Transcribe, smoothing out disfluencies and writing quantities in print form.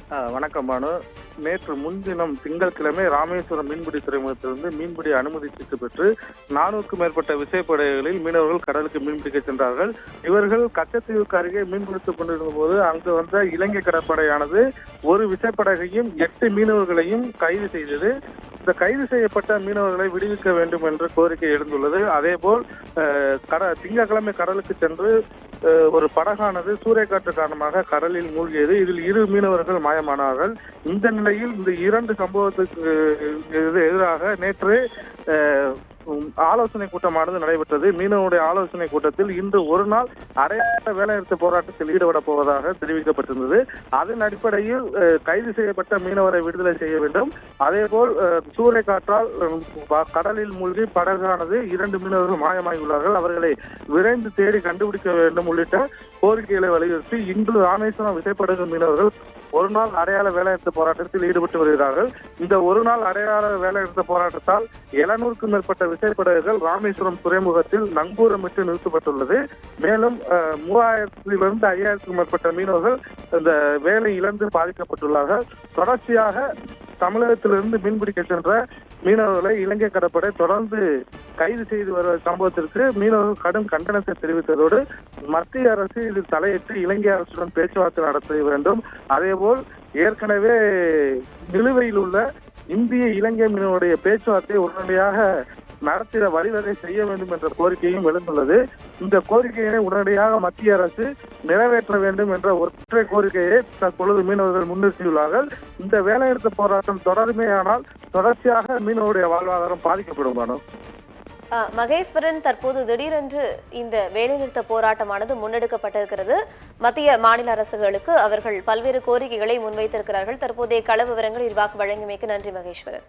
வணக்கம் பானு. நேற்று முன்தினம் திங்கட்கிழமை ராமேஸ்வரம் மீன்பிடி துறைமுகத்திலிருந்து மீன்பிடி அனுமதி சீட்டு பெற்று 400க்கும் மேற்பட்ட விசைப்படகுகளில் மீனவர்கள் கடலுக்கு மீன்பிடிக்க சென்றார்கள். இவர்கள் கச்சத்தீவுக்கு அருகே மீன்பிடித்துக் கொண்டிருந்த போது அங்கு வந்த இலங்கை கடற்படையானது ஒரு விசைப்படகையும் 8 மீனவர்களையும் கைது செய்தது. இந்த கைது செய்யப்பட்ட மீனவர்களை விடுவிக்க வேண்டும் என்ற கோரிக்கை எழுந்துள்ளது. அதேபோல் திங்கட்கிழமை கடலுக்கு சென்று ஒரு படகானது சூறைக்காற்று காரணமாக கடலில் மூழ்கியது. இதில் 2 மீனவர்கள் மாயமானார்கள். இந்த நிலையில் இந்த 2 சம்பவத்துக்கு எதிராக நேற்று ஆலோசனை கூட்டமானது நடைபெற்றது. மீனவருடைய ஆலோசனை கூட்டத்தில் இன்று ஒரு நாள் அடையாள வேலைநிறுத்த போராட்டத்தில் ஈடுபட போவதாக தெரிவிக்கப்பட்டிருந்தது. அதன் அடிப்படையில் கைது செய்யப்பட்ட மீனவரை விடுதலை செய்ய வேண்டும். அதேபோல் சூறைக்காற்றால் கடலில் மூழ்கி படகானது 2 மீனவர்கள் மாயமாகியுள்ளார்கள். அவர்களை விரைந்து தேடி கண்டுபிடிக்க வேண்டும் உள்ளிட்ட கோரிக்கைகளை வலியுறுத்தி இன்று ராமேஸ்வரம் விசைப்படகு மீனவர்கள் ஒரு நாள் அடையாள வேலைநிறுத்த போராட்டத்தில் ஈடுபட்டு வருகிறார்கள். இந்த ஒரு நாள் அடையாள வேலைநிறுத்த போராட்டத்தால் 700க்கும் மேற்பட்ட விசைப்படகுகள் ராமேஸ்வரம் துறைமுகத்தில் நங்கூரமிட்டு நிறுத்தப்பட்டுள்ளது. மேலும் 3000லிருந்து 5000க்கும் மேற்பட்ட மீனவர்கள் இந்த வேலை இழந்து பாதிக்கப்பட்டுள்ளார்கள். தொடர்ச்சியாக தமிழகத்திலிருந்து மீன்பிடிக்க சென்ற மீனவர்களை இலங்கை கடற்படை தொடர்ந்து கைது செய்து வருவ சம்பவத்திற்கு மீனவர்கள் கடும் கண்டனத்தை தெரிவித்ததோடு மத்திய அரசு இதில் தலையிட்டு இலங்கை அரசுடன் பேச்சுவார்த்தை நடத்த வேண்டும். அதேபோல் ஏற்கனவே நிலுவையில் உள்ள இந்திய இலங்கை மீனவருடைய பேச்சுவார்த்தையை உடனடியாக நடத்திட வழிவகை செய்ய வேண்டும் என்ற கோரிக்கையும் எழுந்துள்ளது. இந்த கோரிக்கையை உடனடியாக மத்திய அரசு நிறைவேற்ற வேண்டும் என்ற ஒற்றை கோரிக்கையை தற்பொழுது மீனவர்கள் முன்னிறுத்தியுள்ளார்கள். இந்த வேலைநிறுத்த போராட்டம் தொடருமேயானால் தொடர்ச்சியாக மீனவருடைய வாழ்வாதாரம் பாதிக்கப்படும். மகேஸ்வரன், தற்போது திடீரென்று இந்த வேலைநிறுத்த போராட்டமானது முன்னெடுக்கப்பட்டிருக்கிறது. மத்திய மாநில அரசுகளுக்கு அவர்கள் பல்வேறு கோரிக்கைகளை முன்வைத்திருக்கிறார்கள். தற்போதைய கள விவரங்கள் விரிவாக வழங்கியமைக்கு நன்றி மகேஸ்வரன்.